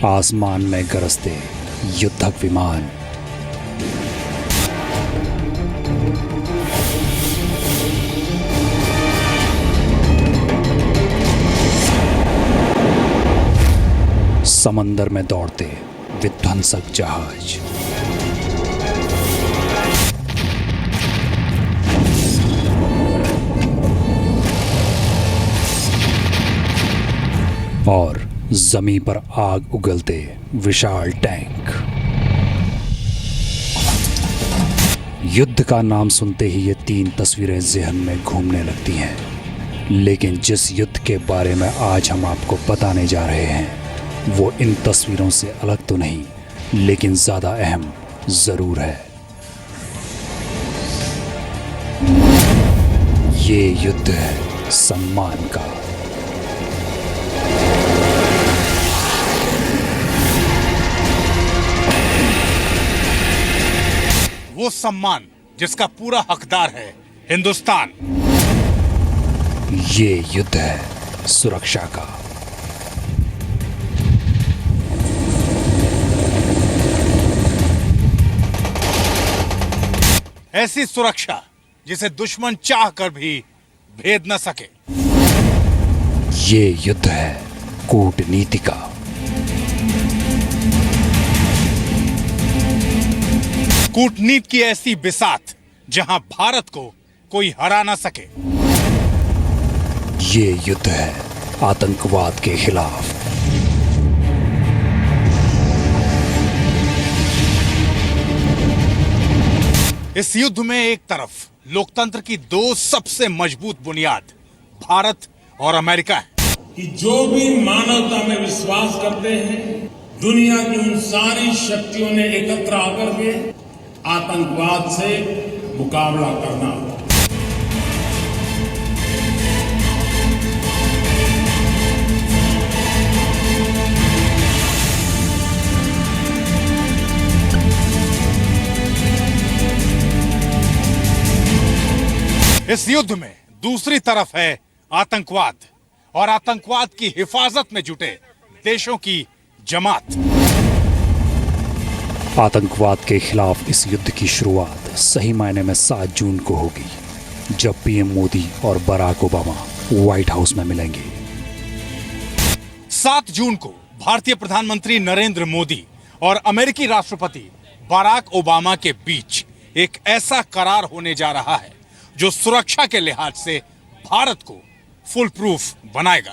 आसमान में गरजते युद्धक विमान। समंदर में दौड़ते विध्वंसक जहाज। और जमीन पर आग उगलते विशाल टैंक। युद्ध का नाम सुनते ही ये तीन तस्वीरें ज़हन में घूमने लगती हैं। लेकिन जिस युद्ध के बारे में आज हम आपको बताने जा रहे हैं वो इन तस्वीरों से अलग तो नहीं, लेकिन ज़्यादा अहम ज़रूर है। ये युद्ध है सम्मान का। वो सम्मान जिसका पूरा हकदार है हिंदुस्तान। ये युद्ध है सुरक्षा का। ऐसी सुरक्षा जिसे दुश्मन चाह कर भी भेद न सके। ये युद्ध है कूटनीति का। कूटनीति की ऐसी बिसात जहां भारत को कोई हरा ना सके। ये युद्ध है आतंकवाद के खिलाफ। इस युद्ध में एक तरफ लोकतंत्र की दो सबसे मजबूत बुनियाद भारत और अमेरिका है कि जो भी मानवता में विश्वास करते हैं, दुनिया की उन सारी शक्तियों ने एकत्र आकर के आतंकवाद से मुकाबला करना होगा। इस युद्ध में दूसरी तरफ है आतंकवाद और आतंकवाद की हिफाजत में जुटे देशों की जमात। आतंकवाद के खिलाफ इस युद्ध की शुरुआत सही मायने में 7 जून को होगी, जब पीएम मोदी और बराक ओबामा व्हाइट हाउस में मिलेंगे। 7 जून को भारतीय प्रधानमंत्री नरेंद्र मोदी और अमेरिकी राष्ट्रपति बराक ओबामा के बीच एक ऐसा करार होने जा रहा है जो सुरक्षा के लिहाज से भारत को फुल प्रूफ बनाएगा।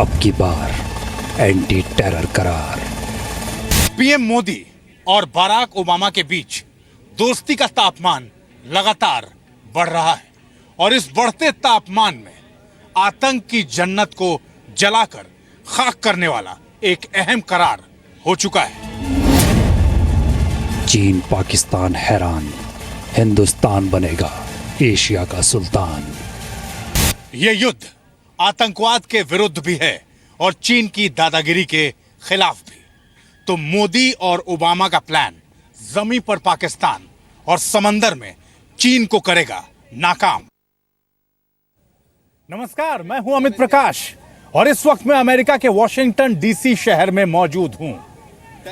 अब की बार एंटी टेरर करार। पीएम मोदी और बराक ओबामा के बीच दोस्ती का तापमान लगातार बढ़ रहा है और इस बढ़ते तापमान में आतंक की जन्नत को जलाकर खाक करने वाला एक अहम करार हो चुका है। चीन पाकिस्तान हैरान, हिंदुस्तान बनेगा एशिया का सुल्तान। यह युद्ध आतंकवाद के विरुद्ध भी है और चीन की दादागिरी के खिलाफ भी। तो मोदी और ओबामा का प्लान जमीन पर पाकिस्तान और समंदर में चीन को करेगा नाकाम। नमस्कार, मैं हूं अमित प्रकाश और इस वक्त मैं अमेरिका के वॉशिंगटन डीसी शहर में मौजूद हूं।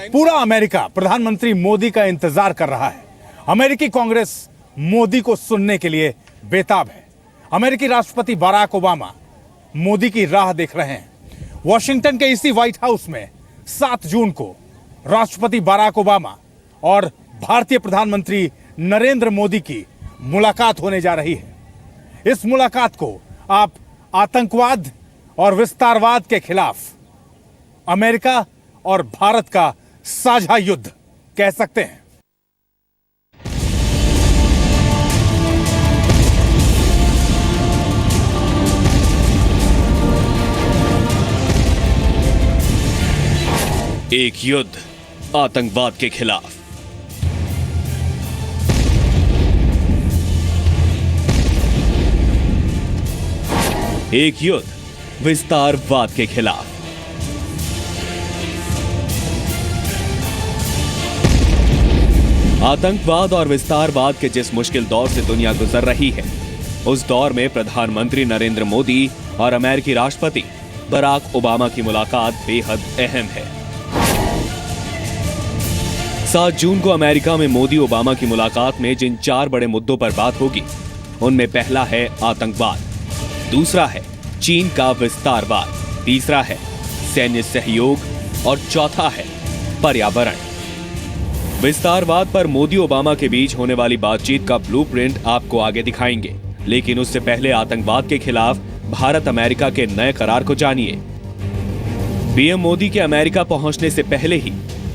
पूरा अमेरिका प्रधानमंत्री मोदी का इंतजार कर रहा है। अमेरिकी कांग्रेस मोदी को सुनने के लिए बेताब है। अमेरिकी राष्ट्रपति बराक ओबामा मोदी की राह देख रहे हैं। वॉशिंगटन के इसी व्हाइट हाउस में 7 जून को राष्ट्रपति बराक ओबामा और भारतीय प्रधानमंत्री नरेंद्र मोदी की मुलाकात होने जा रही है। इस मुलाकात को आप आतंकवाद और विस्तारवाद के खिलाफ अमेरिका और भारत का साझा युद्ध कह सकते हैं। एक युद्ध आतंकवाद के खिलाफ। एक युद्ध विस्तारवाद के खिलाफ। आतंकवाद और विस्तारवाद के जिस मुश्किल दौर से दुनिया गुजर रही है, उस दौर में प्रधानमंत्री नरेंद्र मोदी और अमेरिकी राष्ट्रपति बराक ओबामा की मुलाकात बेहद अहम है। 7 जून को अमेरिका में मोदी ओबामा की मुलाकात में जिन 4 बड़े मुद्दों पर बात होगी, उनमें पहला है आतंकवाद, दूसरा है चीन का विस्तारवाद, तीसरा है सैन्य सहयोग और चौथा है पर्यावरण। विस्तारवाद पर मोदी ओबामा के बीच होने वाली बातचीत का ब्लूप्रिंट आपको आगे दिखाएंगे, लेकिन उससे पहले आतंकवाद के खिलाफ भारत अमेरिका के नए करार को जानिए। पीएम मोदी के अमेरिका पहुंचने से पहले ही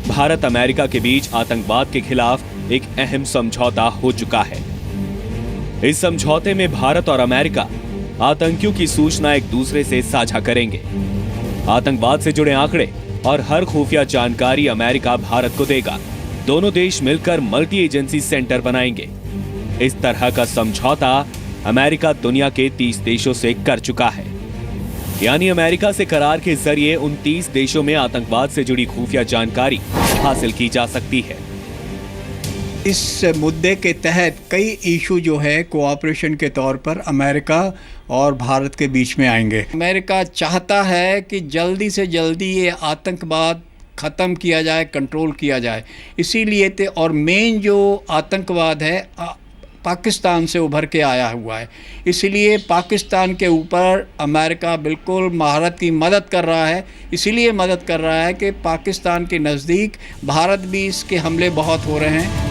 भारत अमेरिका के बीच आतंकवाद के खिलाफ एक अहम समझौता हो चुका है। इस समझौते में भारत और अमेरिका आतंकियों की सूचना एक दूसरे से साझा करेंगे। आतंकवाद से जुड़े आंकड़े और हर खुफिया जानकारी अमेरिका भारत को देगा। दोनों देश मिलकर मल्टी एजेंसी सेंटर बनाएंगे। इस तरह का समझौता अमेरिका दुनिया के 30 देशों से कर चुका है। यानी अमेरिका से करार के जरिए उन 30 देशों में आतंकवाद से जुड़ी खुफिया जानकारी हासिल की जा सकती है। इस मुद्दे के तहत कई इशू जो है कोऑपरेशन के तौर पर अमेरिका और भारत के बीच में आएंगे। अमेरिका चाहता है कि जल्दी से जल्दी ये आतंकवाद ख़त्म किया जाए, कंट्रोल किया जाए। इसीलिए और मेन जो आतंकवाद है पाकिस्तान से उभर के आया हुआ है, इसलिए पाकिस्तान के ऊपर अमेरिका बिल्कुल महारत की मदद कर रहा है। इसीलिए मदद कर रहा है कि पाकिस्तान के नज़दीक भारत भी इसके हमले बहुत हो रहे हैं।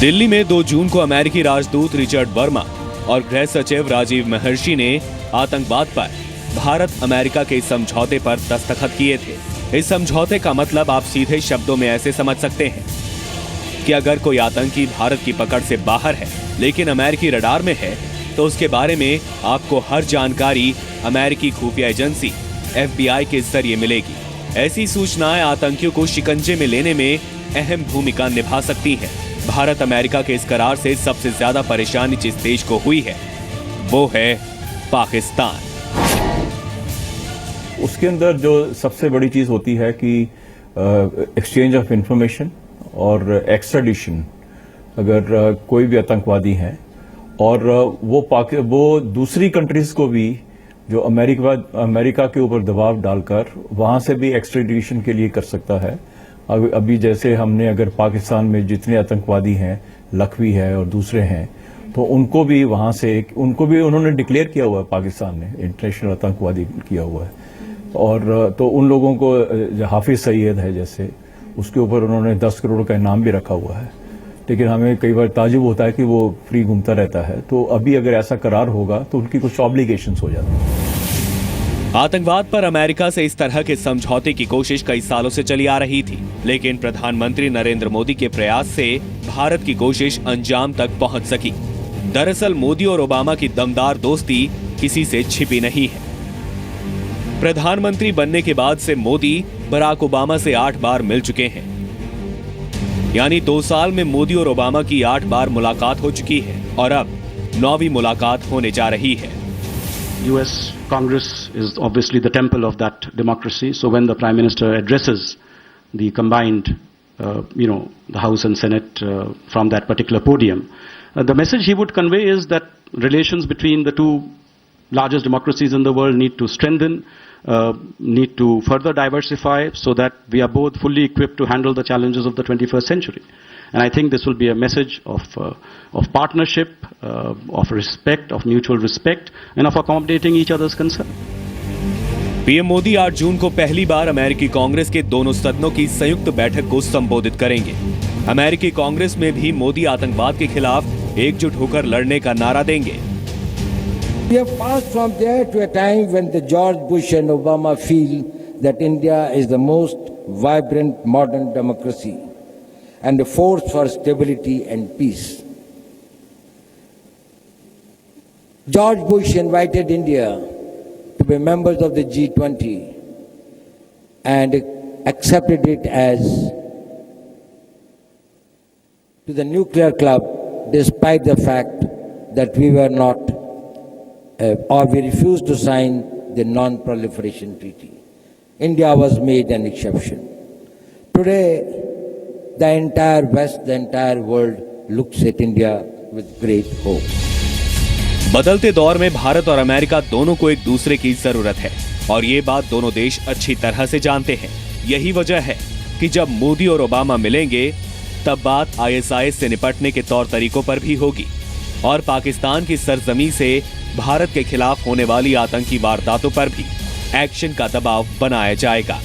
दिल्ली में 2 जून को अमेरिकी राजदूत रिचर्ड वर्मा और गृह सचिव राजीव महर्षि ने आतंकवाद पर भारत अमेरिका के समझौते पर दस्तखत किए थे। इस समझौते का मतलब आप सीधे शब्दों में ऐसे समझ सकते हैं कि अगर कोई आतंकी भारत की पकड़ से बाहर है लेकिन अमेरिकी रडार में है, तो उसके बारे में आपको हर जानकारी अमेरिकी खुफिया एजेंसी FBI के जरिए मिलेगी। ऐसी सूचनाएं आतंकियों को शिकंजे में लेने में अहम भूमिका निभा सकती हैं। भारत अमेरिका के इस करार से सबसे ज्यादा परेशानी जिस देश को हुई है वो है पाकिस्तान। उसके अंदर जो सबसे बड़ी चीज होती है कि एक्सचेंज ऑफ इंफॉर्मेशन और एक्स्ट्राडिशन। अगर कोई भी आतंकवादी है और वो दूसरी कंट्रीज को भी जो अमेरिका के ऊपर दबाव डालकर वहां से भी एक्स्ट्राडिशन के लिए कर सकता है। अभी जैसे हमने अगर पाकिस्तान में जितने आतंकवादी हैं, लखवी है और दूसरे हैं, तो उनको भी वहां से उन्होंने डिक्लेयर किया हुआ है, पाकिस्तान ने इंटरनेशनल आतंकवादी किया हुआ है। और तो उन लोगों को हाफिज सईद है जैसे, उसके ऊपर उन्होंने 10 करोड़ का इनाम भी रखा हुआ है। लेकिन हमें कई बार ताजुब होता है कि वो फ्री घूमता रहता है। तो अभी अगर ऐसा करार होगा तो उनकी कुछ ऑब्लिगेशंस हो जाती हैं। आतंकवाद पर अमेरिका से इस तरह के समझौते की कोशिश कई सालों से चली आ रही थी, लेकिन प्रधानमंत्री नरेंद्र मोदी के प्रयास से भारत की कोशिश अंजाम तक पहुंच सकी। दरअसल मोदी और ओबामा की दमदार दोस्ती किसी से छिपी नहीं है। प्रधानमंत्री बनने के बाद से मोदी बराक ओबामा से 8 बार मिल चुके हैं। यानी 2 साल में मोदी और ओबामा की 8 बार मुलाकात हो चुकी है और अब 9वीं मुलाकात होने जा रही है। US Congress is obviously the temple of that democracy. So when the Prime Minister addresses the combined, the House and Senate from that particular podium, the message he would convey is that relations between the two largest democracies in the world need to strengthen, need to further diversify so that we are both fully equipped to handle the challenges of the 21st century. And I think this will be a message of partnership, of respect, of mutual respect, and of accommodating each other's concern. PM Modi 8 जून को पहली बार अमेरिकी कांग्रेस के दोनों सदनों की संयुक्त बैठक को संबोधित करेंगे। अमेरिकी कांग्रेस में भी मोदी आतंकवाद के खिलाफ एकजुट होकर लड़ने का नारा देंगे। We have passed from there to a time when the George Bush and Obama feel that India is the most vibrant modern democracy and a force for stability and peace. George Bush invited India to be members of the G20 and accepted it as to the nuclear club despite the fact that we were not or we refused to sign the non-proliferation treaty. India was made an exception. Today, the entire West, the entire world looks at India with great hope. बदलते दौर में भारत और America दोनों को एक दूसरे की जरूरत है और ये बात दोनों देश अच्छी तरह से जानते हैं। यही वजह है कि जब मोदी और ओबामा मिलेंगे तब बात ISIS से निपटने के तौर तरीकों पर भी होगी और पाकिस्तान की सरजमी से भारत के खिलाफ होने वाली आतंकी वारदातों पर भी एक्शन का दबाव बनाया जाएगा।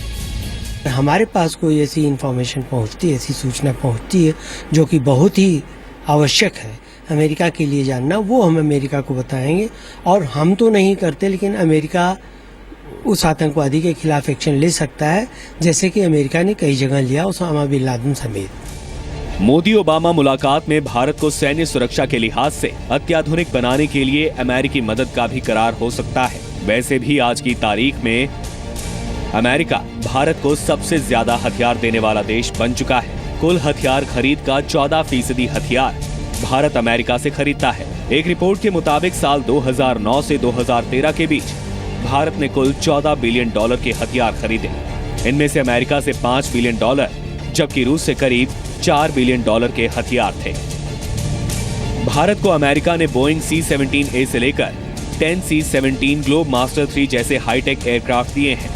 हमारे पास कोई ऐसी इंफॉर्मेशन पहुंचती है, ऐसी सूचना पहुंचती है जो कि बहुत ही आवश्यक है अमेरिका के लिए जानना, वो हम अमेरिका को बताएंगे। और हम तो नहीं करते, लेकिन अमेरिका उस आतंकवादी के खिलाफ एक्शन ले सकता है, जैसे कि अमेरिका ने कई जगह लिया, उसामा बिन लादेन समेत। मोदी ओबामा मुलाकात में भारत को सैन्य सुरक्षा के लिहाज से अत्याधुनिक बनाने के लिए अमेरिकी मदद का भी करार हो सकता है। वैसे भी आज की तारीख में अमेरिका भारत को सबसे ज्यादा हथियार देने वाला देश बन चुका है। कुल हथियार खरीद का 14% हथियार भारत अमेरिका से खरीदता है। एक रिपोर्ट के मुताबिक साल 2009 से 2013 के बीच भारत ने कुल $14 बिलियन के हथियार खरीदे। इनमें से अमेरिका से $5 बिलियन, जबकि रूस से करीब $4 बिलियन के हथियार थे। भारत को अमेरिका ने बोइंग C-17A से लेकर 10 C-17 ग्लोब मास्टर 3 जैसे हाईटेक एयरक्राफ्ट दिए हैं।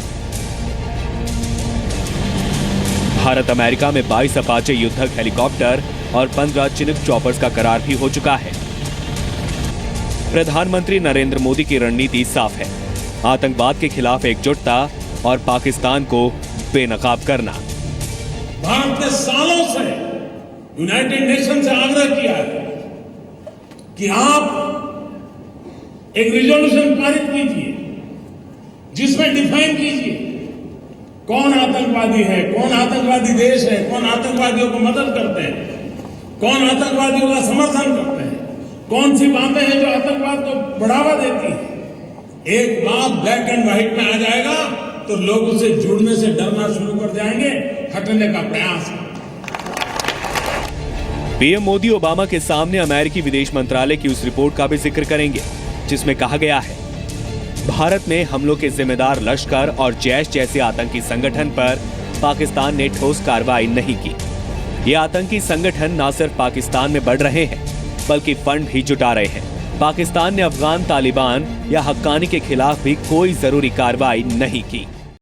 भारत अमेरिका में 22 अपाचे युद्धक हेलीकॉप्टर और 15 चिनूक चॉपर्स का करार भी हो चुका है। प्रधानमंत्री नरेंद्र मोदी की रणनीति साफ है, आतंकवाद के खिलाफ एकजुटता और पाकिस्तान को बेनकाब करना। भारत ने सालों से यूनाइटेड नेशन से आग्रह किया है कि आप एक रिजोल्यूशन पारित कीजिए जिसमें डिफाइन कीजिए कौन आतंकवादी है, कौन आतंकवादी देश है, कौन आतंकवादियों को मदद करते हैं, कौन आतंकवादियों का समर्थन करते हैं, कौन सी बातें हैं जो आतंकवाद को बढ़ावा देती है। एक बात ब्लैक एंड व्हाइट में आ जाएगा तो लोग उसे जुड़ने से डरना शुरू कर जाएंगे, हटने का प्रयास। पीएम मोदी ओबामा के सामने अमेरिकी विदेश मंत्रालय की उस रिपोर्ट का भी जिक्र करेंगे जिसमें कहा गया है भारत में हमलों के जिम्मेदार लश्कर और जैश जैसे आतंकी संगठन पर पाकिस्तान ने ठोस कार्रवाई नहीं की। ये आतंकी संगठन न सिर्फ पाकिस्तान में बढ़ रहे हैं बल्कि फंड भी जुटा रहे हैं। पाकिस्तान ने अफगान तालिबान या हक्कानी के खिलाफ भी कोई जरूरी कार्रवाई नहीं की।